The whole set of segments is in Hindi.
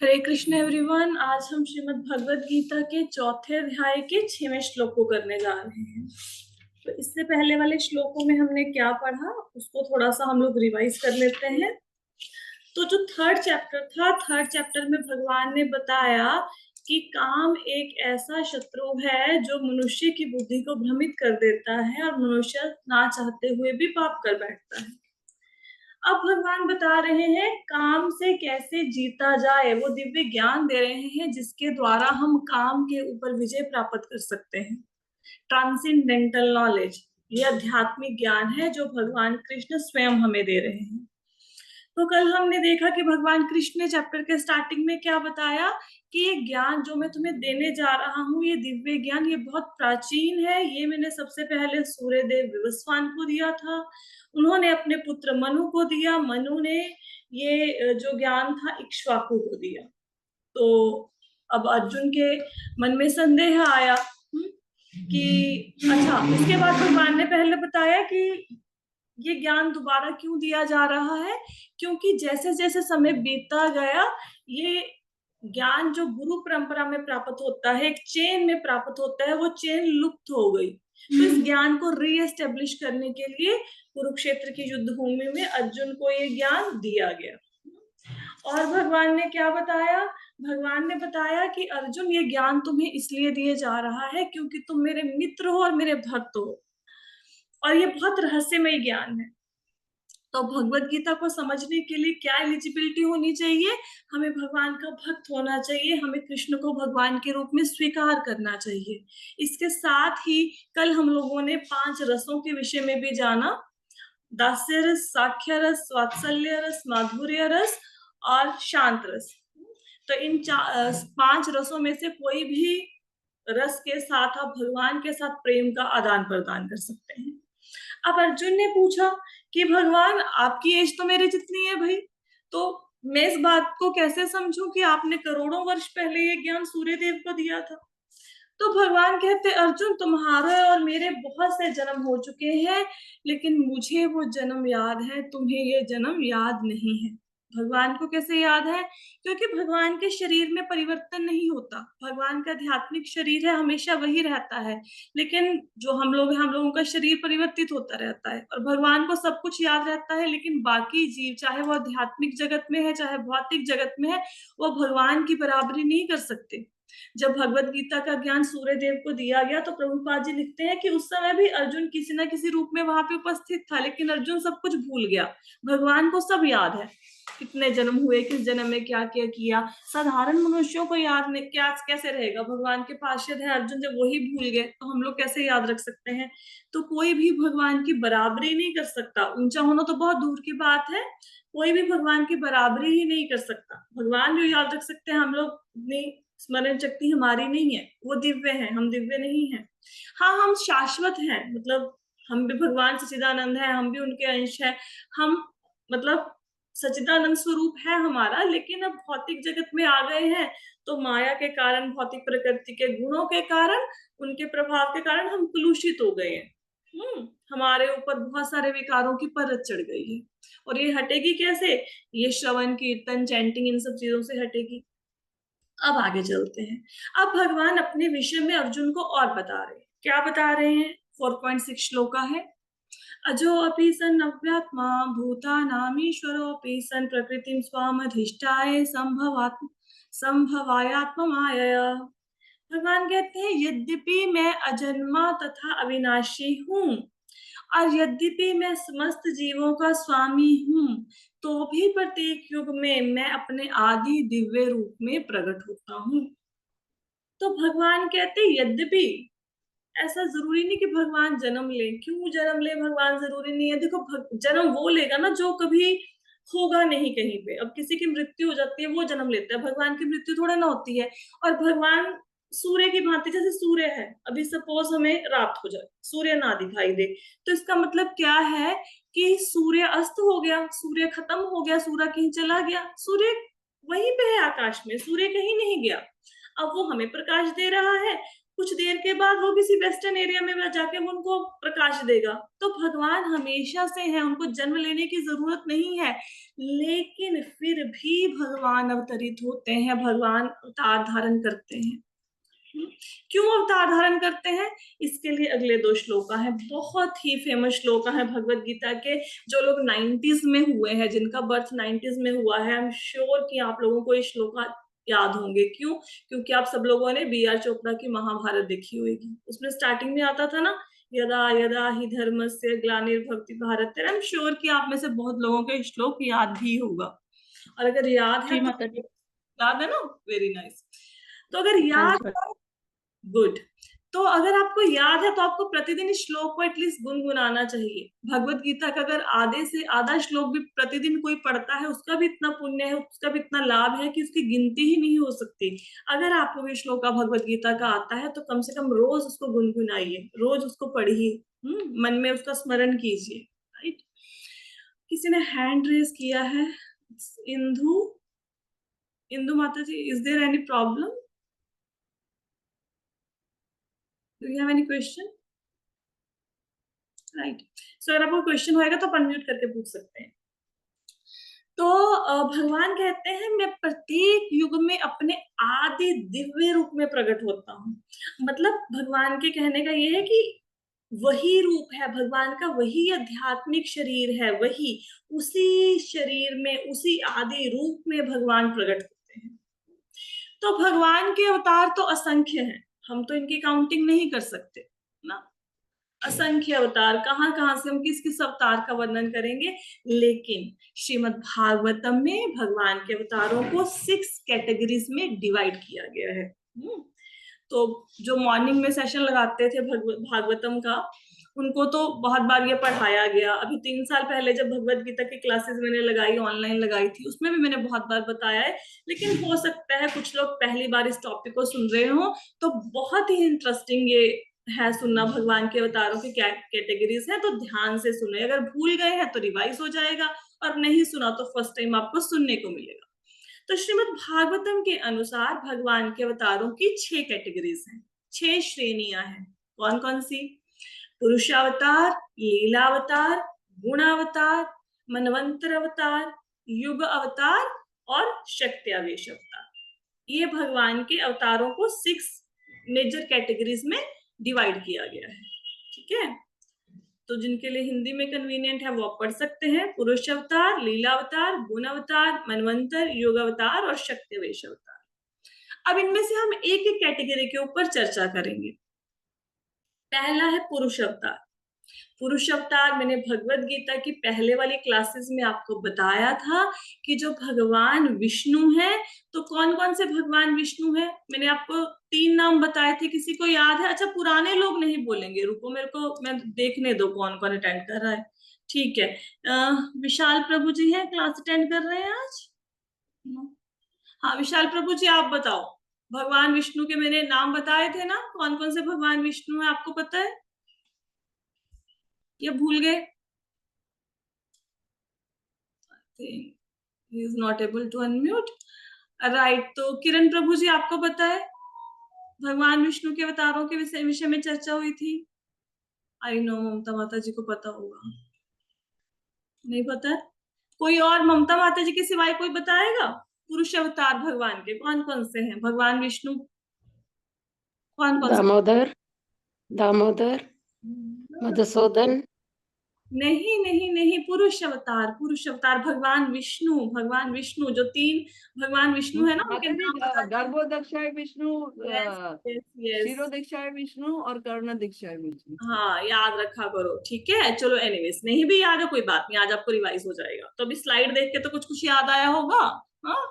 हरे कृष्ण एवरीवन। आज हम श्रीमद् भगवत गीता के चौथे अध्याय के 6वें श्लोक को करने जा रहे हैं। तो इससे पहले वाले श्लोकों में हमने क्या पढ़ा उसको थोड़ा सा हम लोग रिवाइज कर लेते हैं। तो जो थर्ड चैप्टर था, थर्ड चैप्टर में भगवान ने बताया कि काम एक ऐसा शत्रु है जो मनुष्य की बुद्धि को भ्रमित कर देता है और मनुष्य ना चाहते हुए भी पाप कर बैठता है। अब भगवान बता रहे हैं काम से कैसे जीता जाए। वो दिव्य ज्ञान दे रहे हैं जिसके द्वारा हम काम के ऊपर विजय प्राप्त कर सकते हैं। ट्रांसेंडेंटल नॉलेज, ये आध्यात्मिक ज्ञान है जो भगवान कृष्ण स्वयं हमें दे रहे हैं। तो कल हमने देखा कि भगवान कृष्ण ने चैप्टर के स्टार्टिंग में क्या बताया कि ये ज्ञान जो मैं तुम्हें देने जा रहा हूँ, ये दिव्य ज्ञान, ये बहुत प्राचीन है। ये मैंने सबसे पहले सूर्यदेव विवस्वान को दिया था, उन्होंने अपने पुत्र मनु को दिया, मनु ने ये जो ज्ञान था इक्ष्वाकु को दिया। तो अब अर्जुन के मन में संदेह आया कि अच्छा, इसके बाद भगवान ने पहले बताया कि ये ज्ञान दोबारा क्यों दिया जा रहा है, क्योंकि जैसे जैसे समय बीतता गया ये ज्ञान जो गुरु परंपरा में प्राप्त होता है, एक चेन में प्राप्त होता है, वो चेन लुप्त हो गई। तो इस ज्ञान को रीएस्टेब्लिश करने के लिए कुरुक्षेत्र की युद्ध भूमि में अर्जुन को ये ज्ञान दिया गया। और भगवान ने क्या बताया? भगवान ने बताया कि अर्जुन, ये ज्ञान तुम्हें इसलिए दिए जा रहा है क्योंकि तुम मेरे मित्र हो और मेरे भक्त हो, और ये बहुत रहस्यमय ज्ञान है। तो भगवत गीता को समझने के लिए क्या एलिजिबिलिटी होनी चाहिए? हमें भगवान का भक्त होना चाहिए, हमें कृष्ण को भगवान के रूप में स्वीकार करना चाहिए। इसके साथ ही कल हम लोगों ने 5 रसों के विषय में भी जाना, दास्य रस, साख्य रस, वात्सल्य रस, माधुर्य रस और शांत रस। तो इन 5 रसों में से कोई भी रस के साथ आप भगवान के साथ प्रेम का आदान प्रदान कर सकते हैं। अब अर्जुन ने पूछा कि भगवान, आपकी एज तो मेरे जितनी है भाई, तो मैं इस बात को कैसे समझूं कि आपने करोड़ों वर्ष पहले ये ज्ञान सूर्य देव को दिया था? तो भगवान कहते, अर्जुन, तुम्हारे और मेरे बहुत से जन्म हो चुके हैं, लेकिन मुझे वो जन्म याद है, तुम्हें ये जन्म याद नहीं है। भगवान को कैसे याद है? क्योंकि भगवान के शरीर में परिवर्तन नहीं होता। भगवान का आध्यात्मिक शरीर है, हमेशा वही रहता है। लेकिन जो हम लोग हैं, हम लोगों का शरीर परिवर्तित होता रहता है। और भगवान को सब कुछ याद रहता है, लेकिन बाकी जीव, चाहे वो आध्यात्मिक जगत में है चाहे भौतिक जगत में है, वो भगवान की बराबरी नहीं कर सकते। जब भगवत गीता का ज्ञान सूर्य देव को दिया गया तो प्रभुपाद जी लिखते हैं कि उस समय भी अर्जुन किसी न किसी रूप में वहां पे उपस्थित था, लेकिन अर्जुन सब कुछ भूल गया। भगवान को सब याद है, कितने जन्म हुए, किस जन्म में क्या क्या किया। साधारण मनुष्यों को याद नहीं, क्या कैसे रहेगा? भगवान के पार्षद है अर्जुन, जब वही भूल गए तो हम लोग कैसे याद रख सकते हैं? तो कोई भी भगवान की बराबरी नहीं कर सकता। ऊंचा होना तो बहुत दूर की बात है, कोई भी भगवान की बराबरी ही नहीं कर सकता। भगवान जो याद रख सकते हैं हम लोग, नहीं, स्मरण शक्ति हमारी नहीं है, वो दिव्य है, हम दिव्य नहीं है। हाँ, हम शाश्वत हैं, मतलब हम भी भगवान सच्चिदानंद है, हम भी उनके अंश है। हम मतलब सच्चिदानंद स्वरूप है हमारा, लेकिन अब भौतिक जगत में आ गए हैं तो माया के कारण, भौतिक प्रकृति के गुणों के कारण, उनके प्रभाव के कारण हम कलुषित हो गए हैं। हमारे ऊपर बहुत सारे विकारों की परत चढ़ गई है। और ये हटेगी कैसे? ये श्रवण, कीर्तन, चैंटिंग, इन सब चीजों से हटेगी। अब आगे चलते हैं। अब भगवान अपने विषय में अर्जुन को और बता रहे हैं। क्या बता रहे हैं? 4.6 श्लोका है। अजो अपि सन् अव्यात्मा भूतानामीश्वरोऽपि सन् प्रकृतिं स्वामधिष्ठाय संभवायात्म मायया। भगवान कहते हैं, यद्यपि मैं अजन्मा तथा अविनाशी हूँ और यद्यपि मैं समस्त जीवों का स्वामी हूँ, तो भी प्रत्येक युग में मैं अपने आदि दिव्य रूप में प्रकट होता हूँ। तो भगवान कहते, यद्यपि, ऐसा जरूरी नहीं कि भगवान जन्म ले। क्यों जन्म ले? भगवान जरूरी नहीं है। देखो, जन्म वो लेगा ना जो कभी होगा नहीं कहीं पे। अब किसी की मृत्यु हो जाती है, वो जन्म लेता है, भगवान की मृत्यु थोड़ा ना होती है। और भगवान सूर्य की भांति, जैसे सूर्य है, अभी सपोज हमें रात हो जाए, सूर्य ना दिखाई दे, तो इसका मतलब क्या है कि सूर्य अस्त हो गया, सूर्य खत्म हो गया, सूर्य कहीं चला गया। सूर्य वहीं पे है आकाश में, सूर्य कहीं नहीं गया। अब वो हमें प्रकाश दे रहा है, कुछ देर के बाद वो किसी वेस्टर्न एरिया में जाके वो उनको प्रकाश देगा। तो भगवान हमेशा से है, उनको जन्म लेने की जरूरत नहीं है। लेकिन फिर भी भगवान अवतरित होते हैं, भगवान अवतार धारण करते हैं। क्यों अवतार धारण करते हैं, इसके लिए अगले 2 श्लोका है, बहुत ही फेमस श्लोका है भगवत गीता के। जो लोग 90s में हुए हैं, जिनका बर्थ 90s में हुआ है, आई एम श्योर कि आप लोगों को ये श्लोका याद होंगे। क्यों? क्योंकि आप सब लोगों ने बी आर चोपड़ा की महाभारत देखी होगी। उसमें स्टार्टिंग में आता था ना, यदा यदा ही धर्मस्य ग्लानिर्भवति भारत। आई एम श्योर कि आप में से बहुत लोगों को श्लोक याद भी होगा। और अगर याद है जी तो माता जी। याद है ना, वेरी नाइस। तो अगर हाँ याद जी। है, गुड। तो अगर आपको याद है तो आपको प्रतिदिन इस श्लोक को एटलीस्ट गुनगुनाना चाहिए। भगवत गीता का अगर आधे से आधा श्लोक भी प्रतिदिन कोई पढ़ता है, उसका भी इतना पुण्य है, उसका भी इतना लाभ है कि उसकी गिनती ही नहीं हो सकती। अगर आपको भी श्लोक का भगवत गीता का आता है तो कम से कम रोज उसको गुनगुनाइए, रोज उसको पढ़िए, मन में उसका स्मरण कीजिए। राइट? किसी ने हैंड रेज किया है, इंदु, इंदु माता ji, is there any problem? Do you have any question? Right. So अगर आपको क्वेश्चन होएगा तो अनम्यूट करके पूछ सकते हैं। तो भगवान कहते हैं, मैं प्रत्येक युग में अपने आदि दिव्य रूप में प्रकट होता हूँ। मतलब भगवान के कहने का ये है कि वही रूप है भगवान का, वही आध्यात्मिक शरीर है, वही उसी शरीर में, उसी आदि रूप में भगवान प्रकट होते हैं। तो भगवान के अवतार तो असंख्य हैं, हम तो इनकी काउंटिंग नहीं कर सकते ना। असंख्य अवतार, कहाँ कहाँ से हम किस किस अवतार का वर्णन करेंगे। लेकिन श्रीमद् भागवतम में भगवान के अवतारों को 6 कैटेगरीज में डिवाइड किया गया है। तो जो मॉर्निंग में सेशन लगाते थे भागवतम का, उनको तो बहुत बार ये पढ़ाया गया। अभी 3 साल पहले जब भगवत गीता की क्लासेस मैंने लगाई, ऑनलाइन लगाई थी, उसमें भी मैंने बहुत बार बताया है। लेकिन हो सकता है कुछ लोग पहली बार इस टॉपिक को सुन रहे हो, तो बहुत ही इंटरेस्टिंग ये है सुनना, भगवान के अवतारों की क्या कैटेगरीज है। तो ध्यान से सुने, अगर भूल गए हैं तो रिवाइज हो जाएगा, और नहीं सुना तो फर्स्ट टाइम आपको सुनने को मिलेगा। तो श्रीमद् भागवतम के अनुसार भगवान के अवतारों की 6 कैटेगरीज हैं, 6 श्रेणियां हैं। कौन कौन सी? पुरुषावतार, लीलावतार, गुणावतार, मनवंतर अवतार, युग अवतार और शक्त्यावेश अवतार। ये भगवान के अवतारों को 6 मेजर कैटेगरीज में डिवाइड किया गया है। ठीक है? तो जिनके लिए हिंदी में कन्वीनियंट है वो आप पढ़ सकते हैं। पुरुष अवतार, लीला अवतार, गुण अवतार, मनवंतर, योग अवतार और शक्तिवेश अवतार। अब इनमें से हम एक एक कैटेगरी के ऊपर चर्चा करेंगे। पहला है पुरुष अवतार। पुरुष अवतार मैंने भगवत गीता की पहले वाली क्लासेस में आपको बताया था कि जो भगवान विष्णु है, तो कौन कौन से भगवान विष्णु है? मैंने आपको 3 नाम बताए थे, किसी को याद है? अच्छा, पुराने लोग नहीं बोलेंगे, रुको मेरे को मैं देखने दो कौन कौन अटेंड कर रहा है। ठीक है, विशाल प्रभु जी हैं, क्लास अटेंड कर रहे हैं आज? हाँ विशाल प्रभु जी, आप बताओ, भगवान विष्णु के मैंने नाम बताए थे ना, कौन कौन से भगवान विष्णु है आपको पता है या भूल गए? He is not able to unmute. Right, तो किरण प्रभु जी आपको पता है भगवान विष्णु के अवतारों के विषय में चर्चा हुई थी? आई नो ममता माता जी को पता होगा, नहीं पता है? कोई और ममता माता जी के सिवाय कोई बताएगा? पुरुष अवतार भगवान के कौन कौन से हैं? भगवान विष्णु कौन कौन से? दामोदर, दामोदर, मधुसूदन। नहीं नहीं नहीं, पुरुष अवतार, पुरुष अवतार भगवान विष्णु, भगवान विष्णु, जो 3 भगवान विष्णु है ना, उनके माता जी, नाम बता दो। Garbhodakshaya Vishnu, yes yes yes, Shirodakshaya Vishnu और कर्ण दीक्षाय विष्णु। हाँ याद रखा करो। ठीक है, चलो एनीवेज, नहीं भी याद है कोई बात नहीं, आज आपको रिवाइज हो जाएगा। तो अभी स्लाइड देख के तो कुछ कुछ याद आया होगा। हाँ,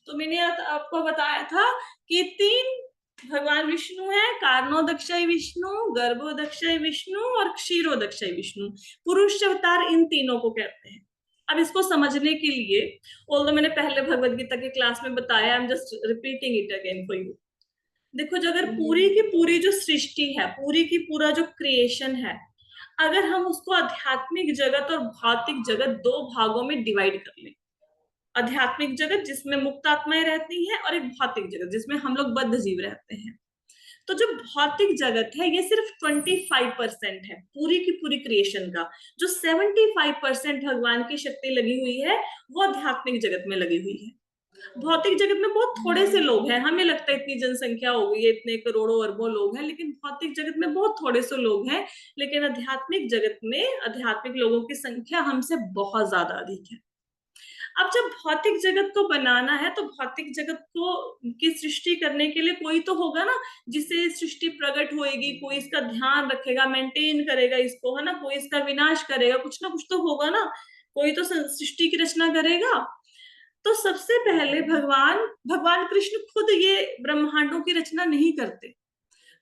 तो मैंने आपको बताया था कि 3 भगवान विष्णु है, कारणोदक्षय विष्णु, गर्भोदक्षय विष्णु और क्षीरोदक्षय विष्णु। पुरुष अवतार इन तीनों को कहते हैं। अब इसको समझने के लिए, ऑल्दो मैंने पहले भगवत गीता की क्लास में बताया, I am just repeating it again for you. देखो, जो अगर पूरी की पूरी जो सृष्टि है, पूरी की पूरा जो क्रिएशन है, अगर हम उसको आध्यात्मिक जगत और भौतिक जगत 2 भागों में डिवाइड कर लें, आध्यात्मिक जगत जिसमें मुक्त आत्माएं रहती हैं और एक भौतिक जगत जिसमें हम लोग बद्ध जीव रहते हैं, तो जो भौतिक जगत है ये सिर्फ 25% है पूरी की पूरी क्रिएशन का। जो 75% भगवान की शक्ति लगी हुई है वो आध्यात्मिक जगत में लगी हुई है। भौतिक जगत में बहुत थोड़े से लोग हैं, हमें लगता है इतनी जनसंख्या हो गई है, इतने करोड़ों अरबों लोग हैं, लेकिन भौतिक जगत में बहुत थोड़े से लोग हैं। लेकिन आध्यात्मिक जगत में आध्यात्मिक लोगों की संख्या हमसे बहुत ज्यादा अधिक है। अब जब भौतिक जगत को बनाना है तो भौतिक जगत को की सृष्टि करने के लिए कोई तो होगा ना, जिससे सृष्टि प्रकट होएगी, कोई इसका ध्यान रखेगा, मेंटेन करेगा इसको, है ना, कोई इसका विनाश करेगा, कुछ ना कुछ तो होगा ना, कोई तो सृष्टि की रचना करेगा। तो सबसे पहले भगवान कृष्ण खुद ये ब्रह्मांडों की रचना नहीं करते।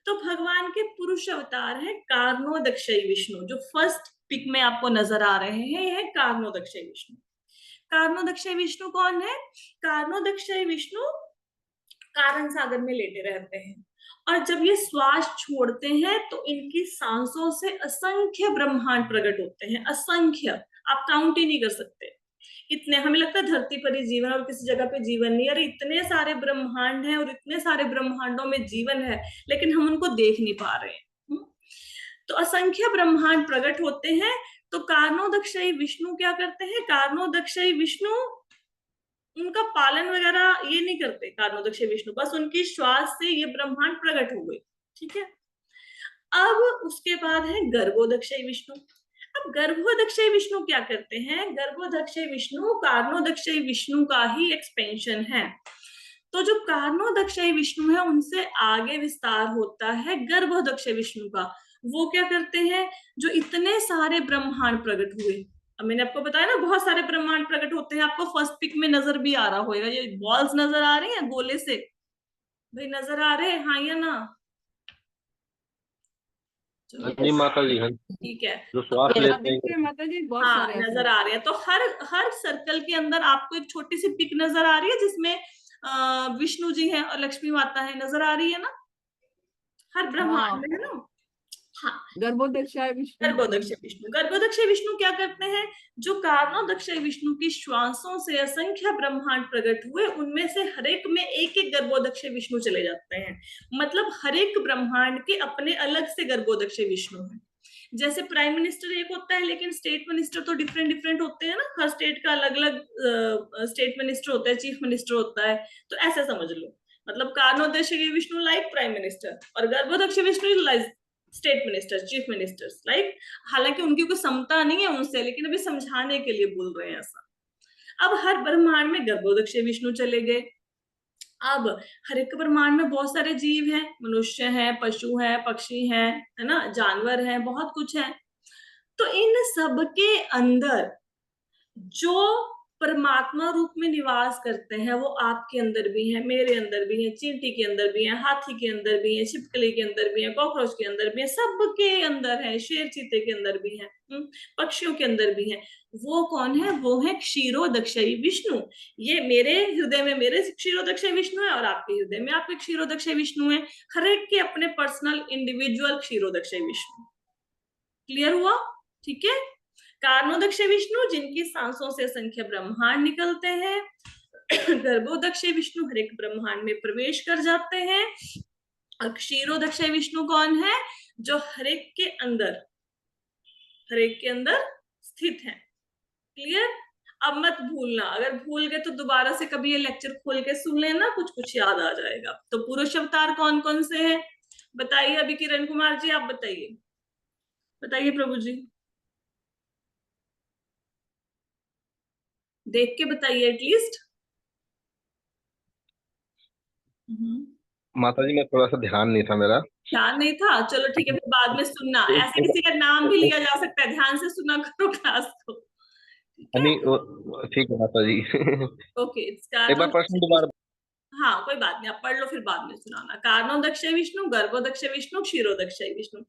तो भगवान के पुरुष अवतार है कार्णोदक्षयी विष्णु, जो फर्स्ट पिक में आपको नजर आ रहे हैं, ये है कार्णोदक्षयी विष्णु। कार्णोदक्षयी विष्णु कौन है? कार्णोदक्षयी विष्णु कारण सागर में लेटे रहते हैं, और जब ये श्वास छोड़ते हैं तो इनकी सांसों से असंख्य ब्रह्मांड प्रकट होते हैं, असंख्य, आप काउंट ही नहीं कर सकते। इतने, हमें लगता है धरती पर ही जीवन और किसी जगह पे जीवन नहीं, अरे इतने सारे ब्रह्मांड हैं और इतने सारे ब्रह्मांडों में जीवन है, लेकिन हम उनको देख नहीं पा रहे हैं। तो असंख्य ब्रह्मांड प्रकट होते हैं। तो कार्णोदक्षयी विष्णु क्या करते हैं? कार्णोदक्षयी विष्णु उनका पालन वगैरह ये नहीं करते। कार्णोदक्षयी विष्णु बस उनकी श्वास से ये ब्रह्मांड प्रकट हो गए, ठीक है। अब उसके बाद है गर्भोदक्षयी विष्णु। अब गर्भोदक्षयी विष्णु क्या करते हैं? गर्भोदक्षयी विष्णु कार्णोदक्षयी विष्णु का ही एक्सपेंशन है। तो जो कार्णोदक्षयी विष्णु है उनसे आगे विस्तार होता है गर्भोदक्षयी विष्णु का। वो क्या करते हैं? जो इतने सारे ब्रह्मांड प्रकट हुए, अब मैंने आपको बताया ना बहुत सारे ब्रह्मांड प्रकट होते हैं, आपको फर्स्ट पिक में नजर भी आ रहा होगा, ये बॉल्स नजर आ रही हैं गोले से, भाई नजर आ रहे हैं हाँ या ना? जी माता जी, हाँ, ठीक है, जो श्वास Yes. लेते देखते हैं। हैं माता जी, बहुत हाँ सारे ऐसे नजर आ रहे हैं। तो हर सर्कल के अंदर आपको एक छोटी सी पिक नजर आ रही है जिसमें विष्णु जी हैं और लक्ष्मी माता है, नजर आ रही है ना हर ब्रह्मांड हाँ, में, है ना? हाँ, गर्भोदक्षाय विष्णु। गर्भोदक्षय विष्णु। गर्भोदक्षय विष्णु क्या करते हैं? जो कार्णोदक्षय विष्णु की श्वासों से असंख्य ब्रह्मांड प्रकट हुए, उनमें से हर एक में एक एक गर्भोदक्षय विष्णु चले जाते हैं। मतलब हर एक ब्रह्मांड के अपने अलग से गर्भोदक्षय विष्णु हैं। जैसे प्राइम मिनिस्टर एक होता है, लेकिन स्टेट मिनिस्टर तो डिफरेंट डिफरेंट होते हैं ना, हर स्टेट का अलग अलग स्टेट मिनिस्टर होता है, चीफ मिनिस्टर होता है। तो ऐसे समझ लो, मतलब Karnodakshaya Vishnu like prime minister और Garbhodakshaya Vishnu like state minister, chief ministers like. हालांकि उनकी कोई समता नहीं है उनसे, लेकिन अभी समझाने के लिए बोल रहे हैं ऐसा। अब हर ब्रह्मांड में गर्भोदक्षय विष्णु चले गए। अब हर एक ब्रह्मांड में बहुत सारे जीव हैं, मनुष्य हैं, पशु हैं, पक्षी हैं, है ना, जानवर हैं, बहुत कुछ है। तो इन सब के अंदर जो परमात्मा रूप में निवास करते हैं वो आपके अंदर भी है, मेरे अंदर भी है, चींटी के अंदर भी है, हाथी के अंदर भी है, छिपकली के अंदर भी है, कॉकरोच के अंदर भी है, सबके अंदर है, शेर चीते के अंदर भी है, पक्षियों के अंदर भी है। वो कौन है? वो है क्षीरोदक्षयी विष्णु। ये मेरे हृदय में मेरे क्षीरोदक्षयी विष्णु है और आपके हृदय में आपके क्षीरोदक्षयी विष्णु है। हर एक के अपने पर्सनल इंडिविजुअल क्षीरोदक्षयी विष्णु। क्लियर हुआ? ठीक है। कार्णोदक्षय विष्णु जिनकी सांसों से असंख्य ब्रह्मांड निकलते हैं। गर्भोदक्षय विष्णु हर एक ब्रह्मांड में प्रवेश कर जाते हैं। और क्षीरोदक्षय विष्णु कौन है? जो हर एक के अंदर स्थित है। क्लियर? अब मत भूलना, अगर भूल गए तो दोबारा से कभी ये लेक्चर खोल के सुन लेना, कुछ कुछ याद आ जाएगा। तो पुरुष अवतार कौन कौन से हैं बताइए? अभी किरण कुमार जी आप बताइए प्रभु जी, देख के बताइए एटलीस्ट। माता जी, मैं थोड़ा सा ध्यान नहीं था मेरा। ध्यान नहीं था, चलो ठीक है, फिर बाद में सुनना। ऐसे किसी का नाम भी लिया जा सकता है, ध्यान से सुना करो क्लास को, ठीक है? नहीं, ठीक है माता जी। ओके, एक बार प्रश्न दोबारा। हाँ कोई बात नहीं, आप पढ़ लो फिर बाद में सुनाना। कार्णोदक्षय विष्णु, गर्भोदक्षय विष्णु, क्षीरोदक्षय विष्णु।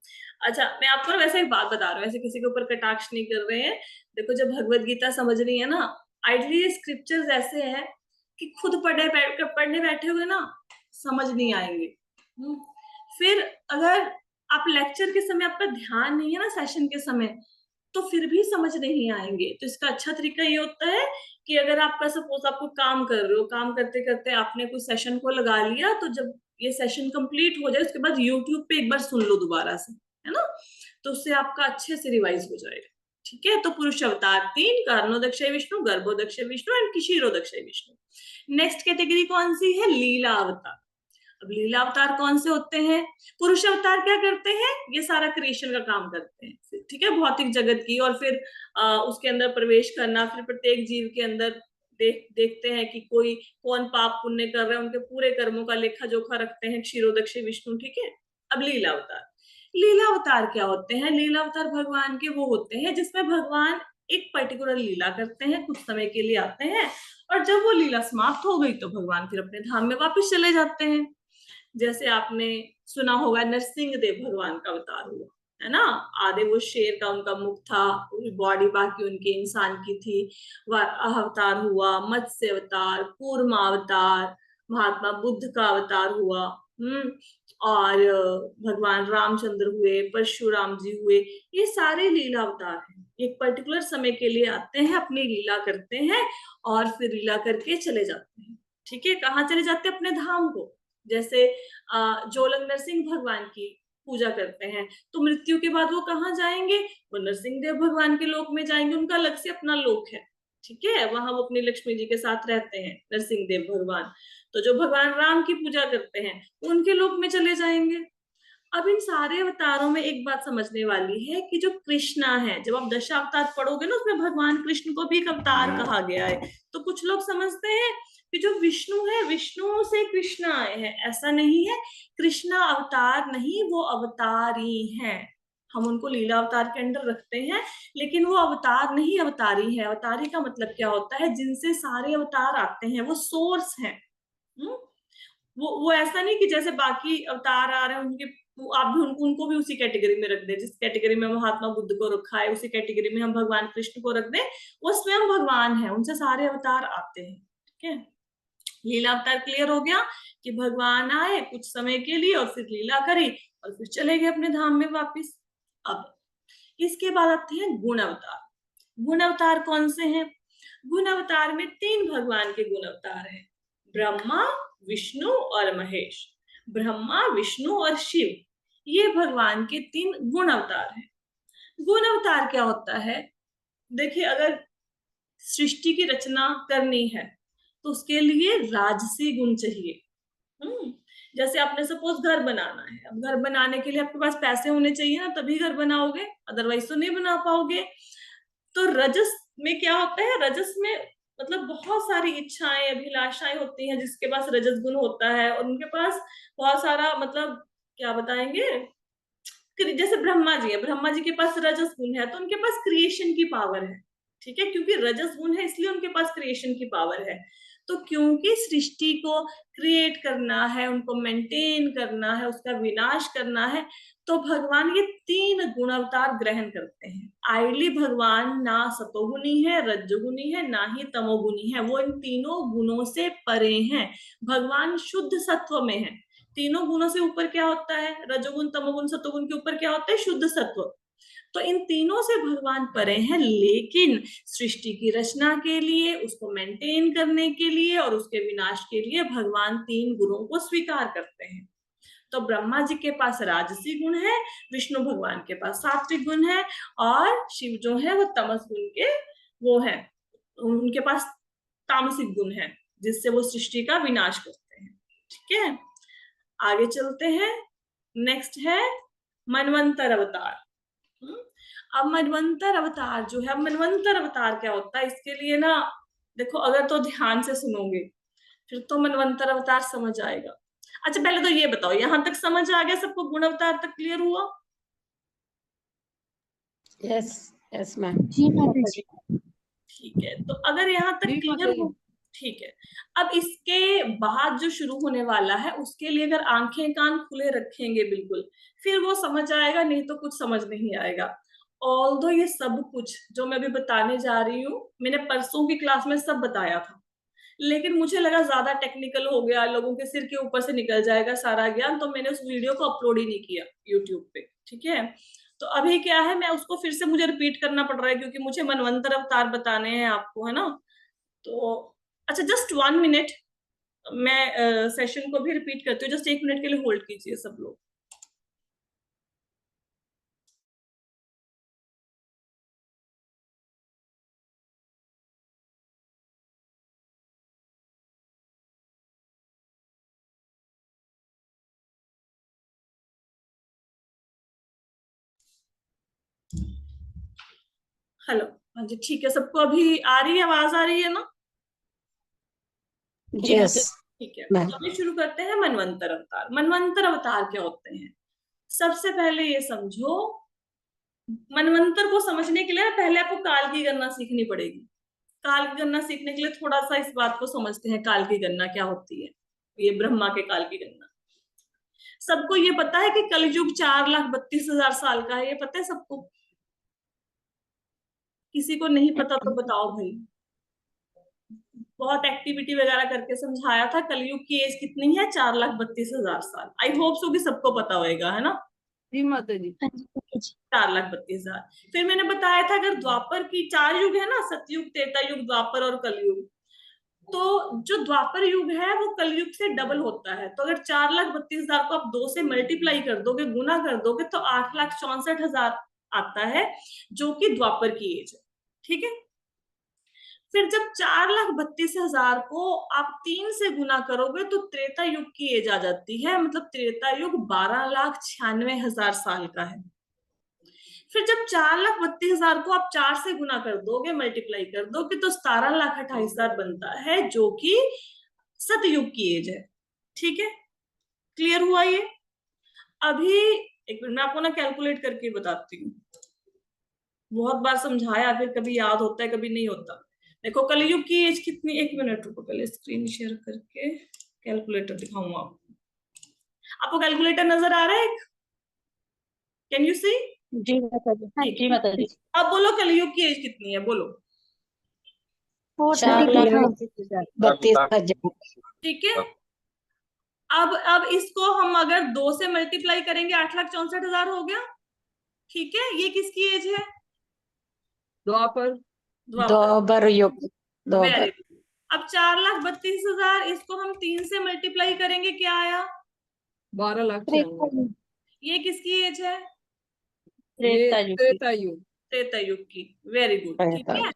अच्छा, मैं आपको वैसे एक बात बता रहा हूँ, ऐसे किसी के ऊपर कटाक्ष नहीं कर रहे हैं। देखो, जब भगवत गीता समझ रही है ना, आइडली स्क्रिप्चर्स ऐसे हैं कि खुद पढ़ने बैठे हुए ना समझ नहीं आएंगे। फिर अगर आप लेक्चर के समय आपका ध्यान नहीं है ना, सेशन के समय, तो फिर भी समझ नहीं आएंगे। तो इसका अच्छा तरीका ये होता है कि अगर आपका सपोज आपको काम कर रहे हो, काम करते करते आपने कोई सेशन को लगा लिया, तो जब ये सेशन कंप्लीट हो जाए उसके बाद यूट्यूब पे एक बार सुन लो दोबारा से, है ना, तो उससे आपका अच्छे से रिवाइज हो जाएगा। ठीक है, तो पुरुष अवतार 3, Karanodakshaya Vishnu, Garbhodakshaya Vishnu and Kshirodakshaya Vishnu. Next category कौन सी है? लीला अवतार। अब लीला अवतार कौन से होते हैं? पुरुष अवतार क्या करते हैं? ये सारा क्रिएशन का काम करते हैं, ठीक है, भौतिक जगत की, और फिर उसके अंदर प्रवेश करना, फिर प्रत्येक जीव के अंदर देखते हैं कि कोई कौन पाप पुण्य कर रहा है, उनके पूरे कर्मों का लेखा जोखा रखते हैं क्षीरोदक्षय विष्णु, ठीक है। अब लीला अवतार, लीला अवतार क्या होते हैं? लीला अवतार भगवान के वो होते हैं जिसमें भगवान एक पर्टिकुलर लीला करते हैं, कुछ समय के लिए आते हैं, और जब वो लीला समाप्त हो गई तो भगवान फिर अपने धाम में वापस चले जाते हैं। जैसे आपने सुना होगा नरसिंह देव भगवान का अवतार हुआ, है ना। आधे वो शेर का उनका मुख था, बॉडी बाकी उनके इंसान की थी। अवतार हुआ मत्स्य अवतार, कूर्मा अवतार, महात्मा बुद्ध का अवतार हुआ, और भगवान रामचंद्र हुए, परशुराम जी हुए। ये सारे लीला अवतार हैं, एक पर्टिकुलर समय के लिए आते हैं, अपनी लीला करते हैं और फिर लीला करके चले जाते हैं, ठीक है। कहाँ चले जाते हैं? अपने धाम को। जैसे जो लोग नरसिंह भगवान की पूजा करते हैं तो मृत्यु के बाद वो कहाँ जाएंगे? वो नरसिंह देव भगवान के लोक में जाएंगे, उनका अलग से अपना लोक है, ठीक है, वहां वो अपनी लक्ष्मी जी के साथ रहते हैं नरसिंह देव भगवान। तो जो भगवान राम की पूजा करते हैं उनके लोक में चले जाएंगे। अब इन सारे अवतारों में एक बात समझने वाली है कि जो कृष्णा है, जब आप दशावतार पढ़ोगे ना उसमें भगवान कृष्ण को भी एक अवतार कहा गया है। तो कुछ लोग समझते हैं कि जो विष्णु है, विष्णु से कृष्ण आए हैं, ऐसा नहीं है। कृष्णा अवतार नहीं, वो अवतारी हैं। हम उनको लीला अवतार के अंदर रखते हैं, लेकिन वो अवतार नहीं, अवतारी है। अवतारी का मतलब क्या होता है? जिनसे सारे अवतार आते हैं, वो सोर्स है। वो ऐसा नहीं कि जैसे बाकी अवतार आ रहे हैं उनके, आप भी उनको भी उसी कैटेगरी में रख दें। जिस कैटेगरी में महात्मा बुद्ध को रखा है उसी कैटेगरी में हम भगवान कृष्ण को रख दें। वो स्वयं भगवान है, उनसे सारे अवतार आते हैं, ठीक है। लीला अवतार क्लियर हो गया कि भगवान आए कुछ समय के लिए और फिर लीला करी और फिर चले गए अपने धाम में वापिस। अब इसके बाद आते हैं गुण अवतार। गुण अवतार कौन से हैं? गुण अवतार में 3 भगवान के गुण अवतार हैं, ब्रह्मा, विष्णु और महेश। ब्रह्मा, विष्णु और शिव, ये भगवान के 3 गुण अवतार हैं। गुण अवतार क्या होता है? देखिए, अगर सृष्टि की रचना करनी है तो उसके लिए राजसी गुण चाहिए। जैसे आपने सपोज घर बनाना है, अब घर बनाने के लिए आपके पास पैसे होने चाहिए ना, तभी घर बनाओगे, अदरवाइज तो नहीं बना पाओगे। तो रजस में क्या होता है? रजस में मतलब बहुत सारी इच्छाएं, अभिलाषाएं होती हैं जिसके पास रजस गुण होता है, और उनके पास बहुत सारा, मतलब क्या बताएंगे, जैसे ब्रह्मा जी है, ब्रह्मा जी के पास रजस गुण है तो उनके पास क्रिएशन की पावर है, ठीक है, क्योंकि रजस गुण है इसलिए उनके पास क्रिएशन की पावर है। तो क्योंकि सृष्टि को क्रिएट करना है, उनको मेंटेन करना है, उसका विनाश करना है, तो भगवान ये 3 गुण अवतार ग्रहण करते हैं। आइडली भगवान ना सतोगुणी है, रजोगुणी है, ना ही तमोगुणी है, वो इन तीनों गुणों से परे हैं। भगवान शुद्ध सत्व में है। तीनों गुणों से ऊपर क्या होता है? रजोगुण, तमोगुण, सतोगुण के ऊपर क्या होता है? शुद्ध सत्व। तो इन तीनों से भगवान परे हैं, लेकिन सृष्टि की रचना के लिए, उसको मेंटेन करने के लिए और उसके विनाश के लिए भगवान 3 गुणों को स्वीकार करते हैं। तो ब्रह्मा जी के पास राजसी गुण है, विष्णु भगवान के पास सात्विक गुण है, और शिव जो है वो तमस गुण के वो है, उनके पास तामसिक गुण है, जिससे वो सृष्टि का विनाश करते हैं, ठीक है। आगे चलते हैं। नेक्स्ट है मनवंतर अवतार। अब मनवंतर अवतार जो है, अब मनवंतर अवतार क्या होता है? इसके लिए ना देखो, अगर तो ध्यान से सुनोगे फिर तो मनवंतर अवतार समझ आएगा। अच्छा, पहले तो ये बताओ, यहां तक समझ आ गया सबको? गुण अवतार तक क्लियर हुआ? Yes yes ma'am. जी माता जी। ठीक है, तो अगर यहाँ तक जी क्लियर माता जी। हो, ठीक है। अब इसके बाद जो शुरू होने वाला है उसके लिए अगर आंखें कान खुले रखेंगे बिल्कुल, फिर वो समझ आएगा, नहीं तो कुछ समझ नहीं आएगा। ऑल्दो ये सब कुछ जो मैं अभी बताने जा रही हूँ, मैंने परसों की क्लास में सब बताया था, लेकिन मुझे लगा ज्यादा टेक्निकल हो गया, लोगों के सिर के ऊपर से निकल जाएगा सारा ज्ञान, तो मैंने उस वीडियो को अपलोड ही नहीं किया यूट्यूब पे, ठीक है। तो अभी क्या है, मैं उसको फिर से मुझे रिपीट करना पड़ रहा है क्योंकि मुझे मनवंतर अवतार बताने हैं आपको, है ना। तो अच्छा, जस्ट 1 मिनट, मैं सेशन को भी रिपीट करती हूँ, जस्ट 1 मिनट के लिए होल्ड कीजिए सब लोग। हेलो, हाँ जी, ठीक है। सबको अभी आ रही है, आवाज आ रही है ना? Yes, ठीक है, ma'am. तो अभी शुरू करते हैं मनवंतर अवतार। मनवंतर अवतार क्या होते हैं? सबसे पहले ये समझो, मनवंतर को समझने के लिए ना पहले आपको काल की गणना सीखनी पड़ेगी। काल की गणना सीखने के लिए थोड़ा सा इस बात को समझते हैं, काल की गणना क्या होती है। ये ब्रह्मा के काल की गणना। सबको ये पता है कि कलयुग 4,32,000 साल का है, ये पता है सबको? किसी को नहीं पता तो बताओ भाई। बहुत एक्टिविटी वगैरह करके समझाया था। कलयुग की एज कितनी है? 4,32,000 साल। आई होप सो कि सबको पता होएगा, है ना? जी माता जी। 4,32,000। फिर मैंने बताया था अगर द्वापर की 4 युग है ना, सतयुग, त्रेता युग, द्वापर और कलयुग, तो जो द्वापर युग है वो कलयुग से डबल होता है। तो अगर 4,32,000 को आप 2 से मल्टीप्लाई कर दोगे, गुना कर दोगे, तो 8,64,000 आता है, जो कि द्वापर की एज है। ठीक है। फिर जब 4,32,000 को आप 3 से गुना करोगे तो त्रेता युग की एज आ जाती है। मतलब त्रेता युग 12,96,000 साल का है। फिर जब 4,32,000 को आप 4 से गुना कर दोगे, मल्टीप्लाई कर दोगे, तो 17,28,000 बनता है, जो कि सतयुग की एज है। ठीक है, क्लियर हुआ ये? अभी एक मिनट, मैं आपको ना कैलकुलेट करके बताती हूँ। बहुत बार समझाया, फिर कभी याद होता है, कभी नहीं होता। देखो कलयुग की एज कितनी, एक मिनट रुको, पहले स्क्रीन शेयर करके कैलकुलेटर दिखाऊंगा आपको। आपको कैलकुलेटर नजर आ रहा है? Can you see? जी माता जी. हाँ जी माता जी. अब बोलो कलयुग की एज कितनी है, बोलो। 4,32,000. 32,000. ठीक है। अब इसको हम अगर 2 से मल्टीप्लाई करेंगे, 8,64,000 हो गया। ठीक है, ये किसकी एज है? द्वापर। द्वापर। द्वापर युग. वेरी द्वापर. गुड। अब 4,32,000, इसको हम 3 से मल्टीप्लाई करेंगे, क्या आया? 12,96,000। ये किसकी एज है? ये त्रेता युग। त्रेता युग की। वेरी गुड, ठीक है। 5,000.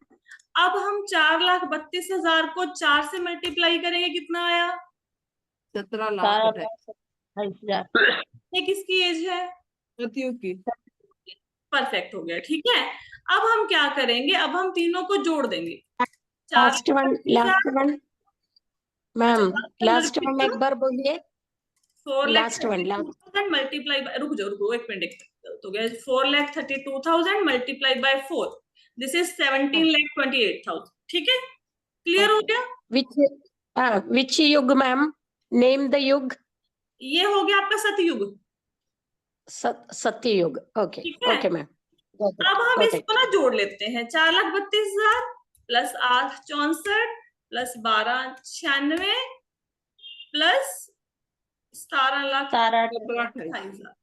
अब हम 4,32,000 को 4 से मल्टीप्लाई करेंगे, कितना आया? 17,28,000। ये किसकी एज है? सतयुग की। परफेक्ट हो गया, ठीक है। अब हम क्या करेंगे? अब हम तीनों को जोड़ देंगे। Last one. Last one. Ma'am last one एक 4 बार बोलिए. 4,32,000 last one. Last. Multiply by, रुक जाओ रुको एक मिनट, तो गया 4,32,000 मल्टीप्लाई बाय 4, दिस इज 17,28,000। ठीक है, क्लियर हो गया? विच युग मैम? नेम द युग. ये हो गया आपका सतयुग। सत्ययुग. ओके. ठीक है। Okay ma'am. अब हम इसको ना जोड़ लेते हैं। 4,32,000 प्लस 8,64 प्लस 12,96 प्लस 17,28,000,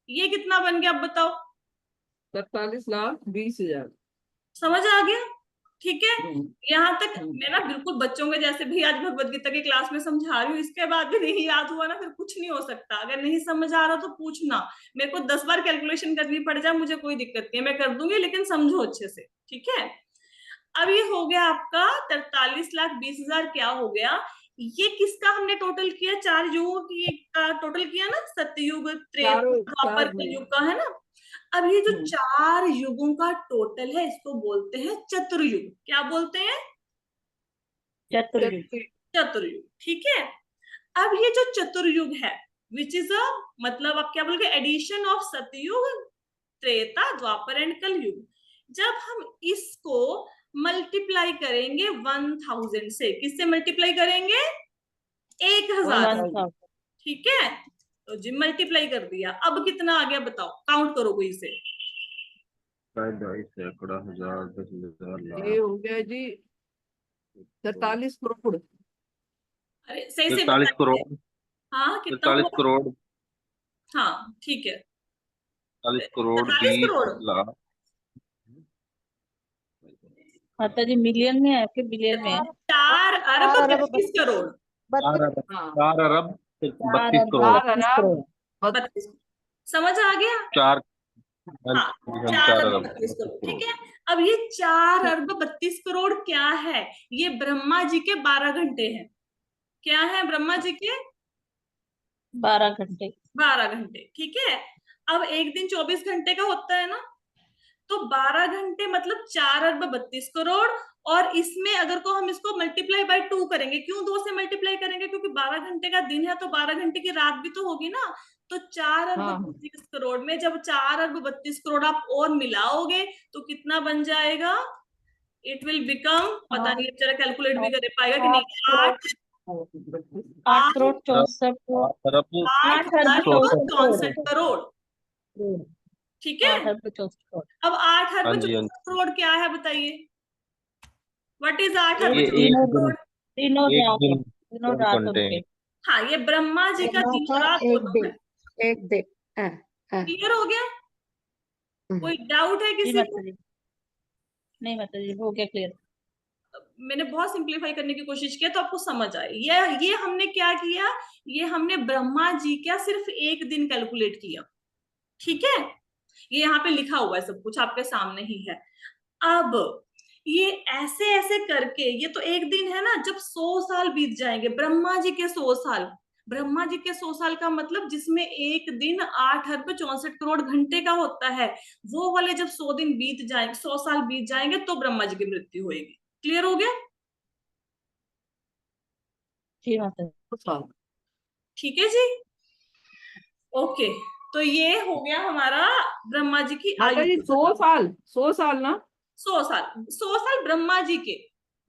ये कितना बन गया? अब बताओ। 47,20,000। समझ आ गया? ठीक है। यहाँ तक मैं ना बिल्कुल बच्चों के जैसे भी आज भगवत गीता की क्लास में समझा रही हूँ, इसके बाद भी नहीं याद हुआ ना, फिर कुछ नहीं हो सकता। अगर नहीं समझ आ रहा तो पूछना, मेरे को 10 बार कैलकुलेशन करनी पड़ जाए, मुझे कोई दिक्कत नहीं है, मैं कर दूंगी, लेकिन समझो अच्छे से। ठीक है। अब ये हो गया आपका 43,20,000। क्या हो गया? ये किसका हमने टोटल किया? 4 युगों की टोटल किया ना, सतयुग, त्रेता, द्वापर, कलयुग का, है ना? अब ये जो 4 युगों का टोटल है, इसको बोलते हैं चतुर्युग। क्या बोलते हैं? चतुर्युग। ठीक है। अब ये जो चतुर्युग है, विच इज अ, मतलब आप क्या बोलोगे, एडिशन ऑफ सतयुग, त्रेता, द्वापर एंड कलयुग। जब हम इसको मल्टीप्लाई करेंगे 1,000 से, किससे मल्टीप्लाई करेंगे? 1,000। ठीक है, तो जी मल्टीप्लाई कर दिया। अब कितना आ गया बताओ, काउंट करो कोई से। 2,000 हजार 10,000 ये लाख हो गया जी 43 करोड़। अरे सही से 43 बताइए। करोड़ हाँ, कितना 43 हुआ? करोड़ हाँ, ठीक है। 40 करोड़ 43 20 करोड़ लाख। माता जी मिलियन में है कि बिलियन में है? 4,32,करोड़। 4 अरब हाँ। 4 अरब 32 4 करोड़। 32। समझ आ गया? 4 हाँ, 4 4 अरब अरब 32 32 करोड़। करोड़। ठीक है। अब ये 4,32,करोड़ क्या है? ये ब्रह्मा जी के 12 घंटे हैं। क्या है ब्रह्मा जी के? 12 घंटे। 12 घंटे। ठीक है। अब एक दिन 24 घंटे का होता है ना, तो 12 घंटे मतलब 4 अरब 32 करोड़। और इसमें अगर को हम इसको मल्टीप्लाई बाय 2 करेंगे, क्यों 2 से मल्टीप्लाई करेंगे, क्योंकि 12 घंटे का दिन है तो 12 घंटे की रात भी तो होगी ना। तो 4 अरब 32 करोड़ में जब 4 अरब 32 करोड़ आप और मिलाओगे तो कितना बन जाएगा? इट विल बिकम, पता नहीं जरा कैलकुलेट भी कर पाएगा कि नहीं, 8 करोड़ 64 अरब 8 अरब 64 करोड़। ठीक है, 8 अरब 64 करोड़। अब 8 हाँ अरब जी, हाँ 64 करोड़ क्या है बताइए? व्हाट इज 8 ये अरब ये 64 एक दिन करोड़? तीनों एक रात दिन तीनों रात कंटेन। उनके। हाँ, ये ब्रह्मा जी का दिन और रात एक दोनों दिन, है। एक दिन। क्लियर हो गया? हम्म। कोई डाउट है जी किसी को? माता जी, नहीं माता जी, हो गया क्लियर। मैंने बहुत सिंप्लीफाई करने की कोशिश किया तो आपको समझ आए। ये हमने क्या किया, ये हमने ब्रह्मा जी का सिर्फ एक दिन कैलकुलेट किया। ठीक है, ये यहाँ पे लिखा हुआ है, सब कुछ आपके सामने ही है। अब ये ऐसे ऐसे करके, ये तो एक दिन है ना, जब 100 साल बीत जाएंगे, ब्रह्मा जी के 100 साल, ब्रह्मा जी के 100 साल का मतलब जिसमें एक दिन 8 अरब 64 करोड़ घंटे का होता है, वो वाले जब 100 दिन बीत जाएंगे, 100 साल बीत जाएंगे तो ब्रह्मा जी की मृत्यु होगी। क्लियर हो गया? जी माता जी। ठीक है जी, ओके। तो ये हो गया हमारा ब्रह्मा जी की माता आयु। जी 100 साल ना? 100 साल, 100 साल ब्रह्मा जी के,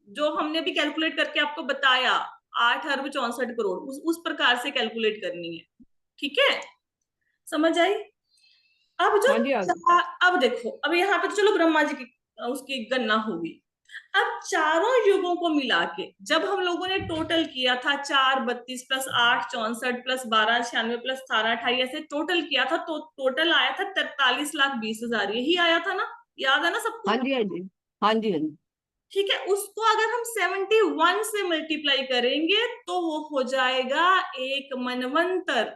जो हमने भी कैलकुलेट करके आपको बताया, 8 अरब 64 करोड़, उस प्रकार से कैलकुलेट करनी है। ठीक है, समझ आई? अब जो हाँ जी, हाँ जी। अब देखो, अब यहाँ पे तो चलो ब्रह्मा जी की उसकी गणना होगी। अब चारों युगों को मिला के जब हम लोगों ने टोटल किया था, 4 32 + 8 64 + 12 96 + 18 28, ऐसे टोटल किया था, तो टोटल आया था 43,20,000। यही आया था ना? याद है ना सबको? हाँ जी, हाँ जी। हाँ जी, हाँ जी। ठीक है, उसको अगर हम 71 से मल्टीप्लाई करेंगे तो वो हो जाएगा एक मनवंतर।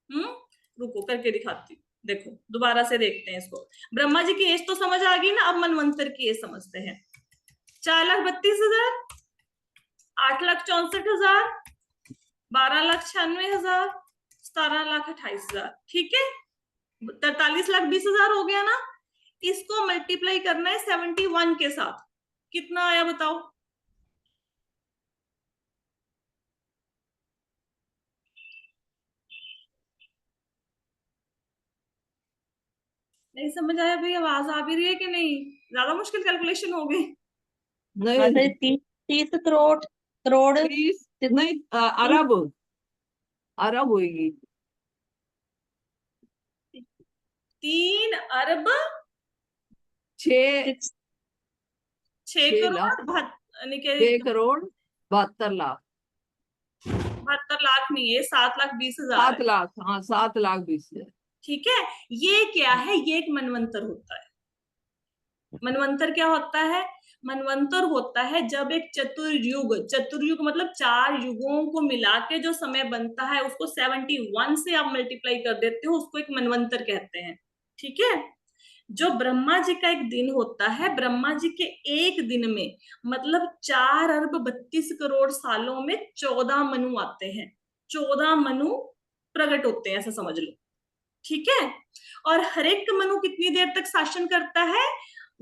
रुको करके दिखाती हूँ। देखो दोबारा से देखते हैं इसको। ब्रह्मा जी की एज तो समझ आ गई ना, अब मनवंतर की एज समझते हैं। 4,32,000, 8,64,000, 12,96,000, 17,28,000। ठीक है, 43,20,000 हो गया ना। इसको मल्टीप्लाई करना है 71 के साथ, कितना आया बताओ? नहीं समझ आया भाई? आवाज आ भी रही है कि नहीं? ज्यादा मुश्किल कैलकुलेशन हो गई? माता जी नहीं, 30 करोड़ करोड़ 30 नहीं, अरब अरब होगी। 3 अरब 6 छह 6 लाख, करोड़ यानी कि 6 करोड़ 72 लाख। 72 लाख नहीं है, 7,20,000 है। 7 लाख, हाँ, 7 लाख 20 हजार। ठीक है, ये क्या है? ये एक मनवंतर होता है। मनवंतर क्या होता है? मनवंतर होता है जब एक चतुर्युग, चतुर्युग मतलब 4 युगों को मिला के जो समय बनता है, उसको 71 से आप मल्टीप्लाई कर देते हो, उसको एक मनवंतर कहते हैं। ठीक है, जो ब्रह्मा जी का एक दिन होता है, ब्रह्मा जी के एक दिन में मतलब 4 अरब 32 करोड़ सालों में 14 मनु आते हैं। 14 मनु प्रकट होते हैं, ऐसा समझ लो। ठीक है, और हर एक मनु कितनी देर तक शासन करता है?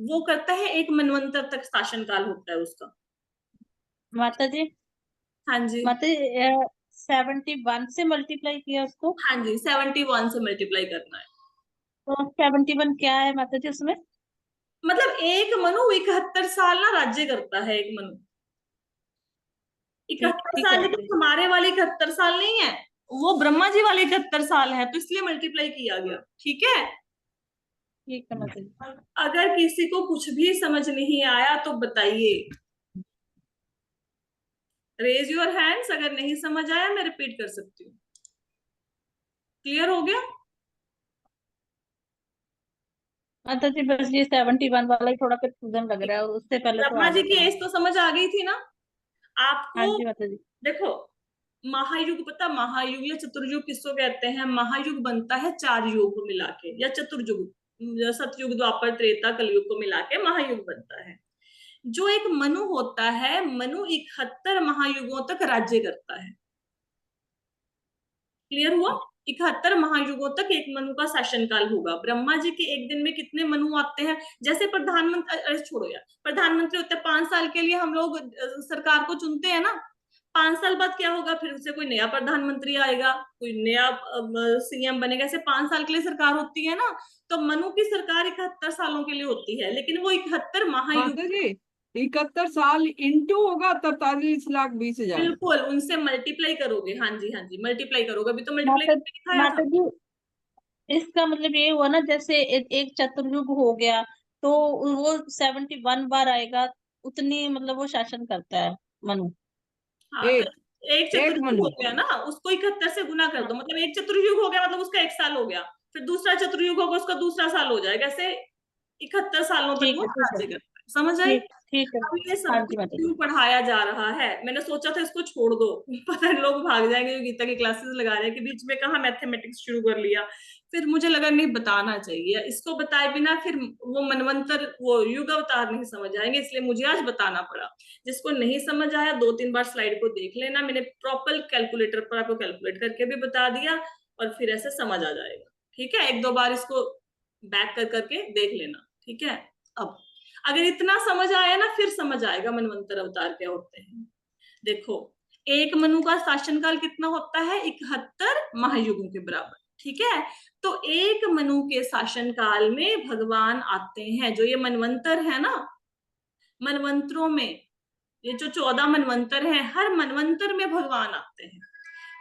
वो करता है एक मनवंतर तक शासन काल होता है उसका। माता जी। हाँ जी, माता जी 71 से मल्टीप्लाई किया उसको, हाँ जी, 71 से मल्टीप्लाई करना है। तो 71 क्या है माता जी उसमें? मतलब एक मनु 71 साल ना राज्य करता है, एक मनु ठीक 71 ठीक है साल, माता लेकिन जी। हमारे वाले 71 साल नहीं है, वो ब्रह्मा जी वाले 71 साल है, तो इसलिए मल्टीप्लाई किया गया। ठीक है, ठीक है माता जी। अगर किसी को कुछ भी समझ नहीं आया तो बताइए, रेज योर हैंड्स। अगर नहीं समझ आया मैं रिपीट कर सकती हूँ। क्लियर हो गया? माता जी बस ये 71 वाला ही थोड़ा कंफ्यूजन लग रहा है, और उससे पहले तो ब्रह्मा आ जी की जाता है। एज तो समझ आ गई थी ना हाँ आपको? जी माता जी। देखो, महायुग, पता महायुग या चतुर्युग किसको कहते हैं? महायुग बनता है 4 युग को मिला के, या चतुर्युग, सतयुग द्वापर त्रेता कलयुग को मिला के महायुग बनता है। जो एक मनु होता है, मनु 71 महायुगों तक राज्य करता है। क्लियर हुआ? 71 महायुगों तक एक मनु का शासनकाल होगा। ब्रह्मा जी के एक दिन में कितने मनु आते हैं? जैसे प्रधानमंत्री, अरे छोड़ो यार, प्रधानमंत्री होते हैं 5 साल के लिए, हम लोग सरकार को चुनते हैं ना, 5 साल बाद क्या होगा? फिर से कोई नया प्रधानमंत्री आएगा, कोई नया सीएम बनेगा, ऐसे 5 साल के लिए सरकार होती है ना। तो मनु की सरकार 71 सालों के लिए होती है, लेकिन वो 71 महायुग, माता जी 71 साल इंटू होगा 43,20,000। बिल्कुल उनसे मल्टीप्लाई करोगे। हाँ जी, हाँ जी, मल्टीप्लाई करोगे, अभी तो मल्टीप्लाई माता करके दिखाया था। माता जी इसका मतलब ये हुआ ना, जैसे एक चतुर्युग हो गया तो वो 71 बार आएगा, उतनी मतलब वो शासन करता है मनु। हाँ, तो एक एक एक चतुर्युग मनु हो गया ना, उसको 71 से गुना कर दो, मतलब एक चतुर्युग हो गया, मतलब उसका 1 साल हो गया। फिर दूसरा चतुर्युग होगा, उसका दूसरा साल हो जाएगा, ऐसे 71 सालों तक ठीक वो है, ठीक है, राज्य करता है। समझ आई? ठीक ठीक है। अब ये हाँ सब जी कुछ माता जी। क्यों पढ़ाया जा रहा है? मैंने सोचा था इसको छोड़ दो, पता है लोग भाग जाएंगे जो गीता की क्लासेस लगा रहे हैं, कि बीच में कहाँ मैथमेटिक्स शुरू कर लिया। फिर मुझे लगा नहीं, बताना चाहिए, इसको बताए बिना फिर वो मनवंतर, वो युग अवतार नहीं समझ आएंगे, इसलिए मुझे आज बताना पड़ा। जिसको नहीं समझ आया 2-3 बार स्लाइड को देख लेना, मैंने प्रॉपर कैलकुलेटर पर आपको कैलकुलेट करके भी बता दिया, और फिर ऐसे समझ आ जाएगा। ठीक है, 1-2 बार इसको बैक कर करके देख लेना। ठीक है, अब अगर इतना समझ आया ना, फिर समझ आएगा मनवंतर अवतार क्या होते हैं। देखो, एक मनु का शासनकाल कितना होता है? 71 महायुगों के बराबर। ठीक है, तो एक मनु के शासनकाल में भगवान आते हैं, जो ये मनवंतर है ना, मनवंतरों में ये जो 14 मनवंतर हैं, हर मनवंतर में भगवान आते हैं।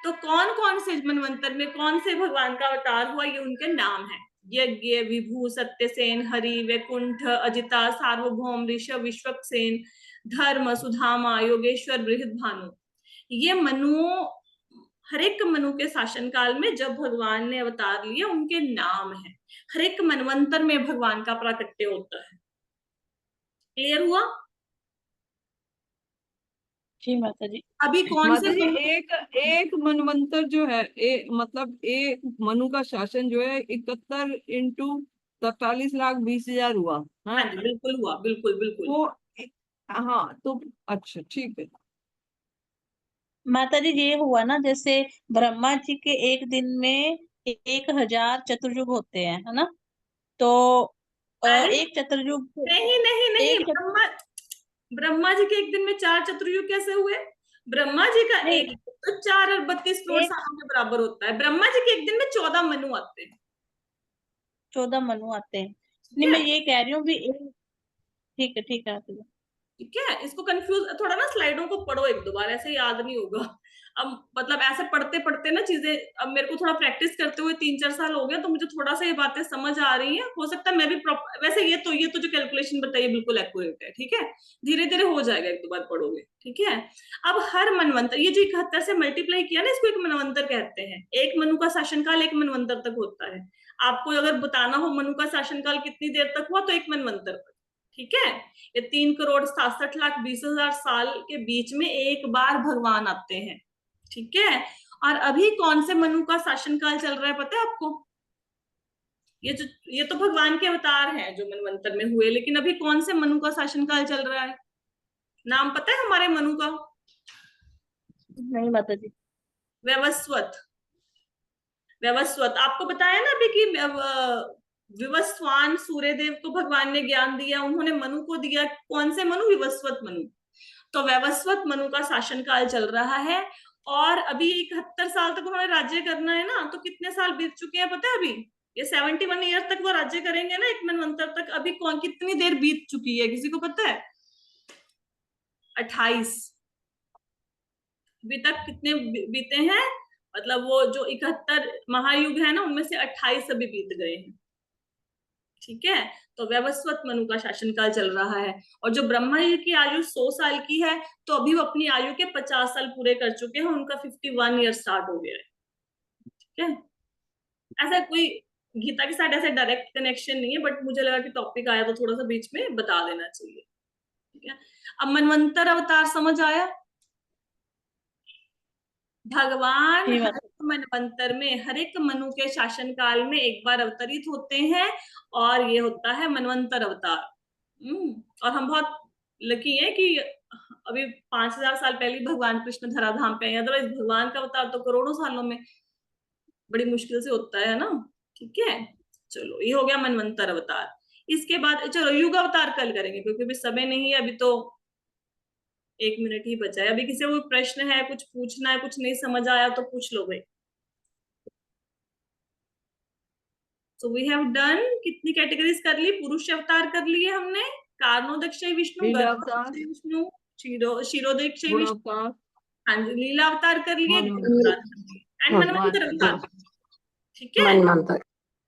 तो कौन कौन से मनवंतर में कौन से भगवान का अवतार हुआ, ये उनके नाम है। यज्ञ, विभु, सत्यसेन, हरि, वैकुंठ, अजिता, सार्वभौम, ऋषभ, विश्वक्सेन, धर्म, सुधामा, योगेश्वर, बृहद्भानु। ये मनुओं, हर एक मनु के शासनकाल में जब भगवान ने अवतार लिया, उनके नाम है। हर एक मनवंतर में भगवान का प्राकट्य होता है। क्लियर हुआ? जी माता जी। अभी कौन से माता जी मनु, एक एक मनवंतर जो है, मतलब एक मनु का शासन जो है 71 इंटू 43,20,000 हुआ। हाँ हाँ जी, बिल्कुल हुआ, बिल्कुल बिल्कुल। वो, हाँ तो अच्छा ठीक है। माता जी ये हुआ ना, जैसे ब्रह्मा जी के एक दिन में 1,000 चतुर्युग होते हैं, है ना? तो अरे एक चतुर्युग, नहीं नहीं नहीं, एक चत, ब्रह्मा जी के एक दिन में 4 चतुर्युग कैसे हुए? ब्रह्मा जी का नहीं, एक तो 4 और 32 करोड़ एक सालों के बराबर होता है। ब्रह्मा जी के एक दिन में 14 मनु आते हैं। 14 मनु आते हैं। ठीक नहीं, मैं है, ये कह रही हूँ भी ठीक है, ठीक है माता जी। ठीक है, इसको कंफ्यूज थोड़ा ना, स्लाइडों को पढ़ो 1-2 बार, ऐसे याद नहीं होगा। अब मतलब ऐसे पढ़ते पढ़ते ना चीजें, अब मेरे को थोड़ा प्रैक्टिस करते हुए 3-4 साल हो गए, तो मुझे थोड़ा सा ये बातें समझ आ रही हैं। हो सकता है मैं भी वैसे ये तो जो कैलकुलेशन बताइए बिल्कुल एक्यूरेट है। ठीक है, धीरे धीरे हो जाएगा, 1-2 बार पढ़ोगे। ठीक है, अब हर मनवंतर, ये जो 71 से मल्टीप्लाई किया ना, इसको एक मनवंतर कहते हैं। एक मनु का शासनकाल एक मनवंतर तक होता है। आपको अगर बताना हो मनु का शासनकाल कितनी देर तक हुआ, तो एक मनवंतर तक। ठीक है, ये 3,67,20,000 साल के बीच में एक बार भगवान आते हैं। ठीक है, और अभी कौन से मनु का शासनकाल चल रहा है पता है आपको? ये तो भगवान के अवतार हैं जो मनवंतर में हुए, लेकिन अभी कौन से मनु का शासनकाल चल रहा है? नाम पता है हमारे मनु का? नहीं माता जी। वैवस्वत। वैवस्वत, आपको बताया ना अभी कि विवस्वान सूर्यदेव को भगवान ने ज्ञान दिया, उन्होंने मनु को दिया। कौन से मनु? विवस्वत मनु। तो वैवस्वत मनु का शासनकाल चल रहा है, और अभी 71 साल तक उन्होंने राज्य करना है ना, तो कितने साल बीत चुके हैं पता है? अभी ये 71 ईयर तक वो राज्य करेंगे ना, एक मनवंतर तक। अभी कौन कितनी देर बीत चुकी है, किसी को पता है? 28। अभी तक कितने बीते हैं? मतलब वो जो 71 महायुग है ना, उनमें से 28 अभी बीत गए हैं। ठीक है, तो वैवस्वत मनु का शासनकाल चल रहा है। और जो ब्रह्मा जी की आयु 100 साल की है, तो अभी वो अपनी आयु के 50 साल पूरे कर चुके हैं, उनका 51 ईयर स्टार्ट हो गया है। ठीक है, ऐसा कोई गीता के साथ ऐसे डायरेक्ट कनेक्शन नहीं है, बट मुझे लगा कि टॉपिक आया तो थोड़ा सा बीच में बता देना चाहिए। ठीक है, अब मनवंतर अवतार समझ आया? भगवान जी हर माता एक मनवंतर में, हर एक मनु के शासन काल में एक बार अवतरित होते हैं, और ये होता है मनवंतर अवतार। और हम बहुत लकी हैं कि अभी 5,000 साल पहले भगवान कृष्ण धराधाम पे आए, अदरवाइज भगवान का अवतार तो करोड़ों सालों में बड़ी मुश्किल से होता है ना। ठीक है, चलो ये हो गया मनवंतर अवतार। इसके बाद चलो युग अवतार कल करेंगे, क्योंकि अभी समय नहीं है, अभी तो 1 मिनट ही बचा है। अभी किसी को कोई प्रश्न है, कुछ पूछना है, कुछ नहीं समझ आया तो पूछ लो भाई। सो वी हैव डन, कितनी कैटेगरीज कर ली? पुरुष अवतार कर लिए हमने, कारणोदक्षय विष्णु, लीला अवतार, गर्भोदक्षय विष्णु, क्षीरोदक्षय गुण विष्णु, अवतार, हाँ जी, लीला अवतार कर लिए, गुण मनवंतर, अवतार कर लिए, एंड मनवंतर अवतार। ठीक है, मनवंतर।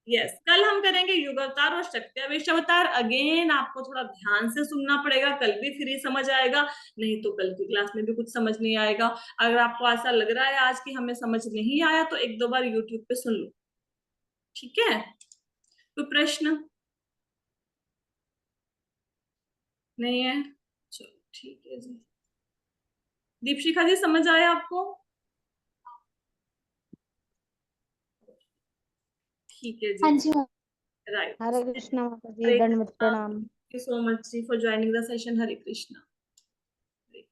यस। कल हम करेंगे युग अवतार और शक्त्यावेश अवतार। अगेन आपको थोड़ा ध्यान से सुनना पड़ेगा, कल भी फ्री समझ आएगा, नहीं तो कल की क्लास में भी कुछ समझ नहीं आएगा। अगर आपको ऐसा लग रहा है आज की हमें समझ नहीं आया तो 1-2 बार यूट्यूब पे सुन लो। ठीक है, कोई प्रश्न नहीं है? चलो ठीक है जी। दीपशिखा जी समझ आया आपको? ठीक है जी, हाँ जी मैम। राइट। हरे कृष्णा माता जी, हरे दंडवत कृष्णा, प्रणाम। थैंक यू सो मच जी for joining the session. Hare Krishna.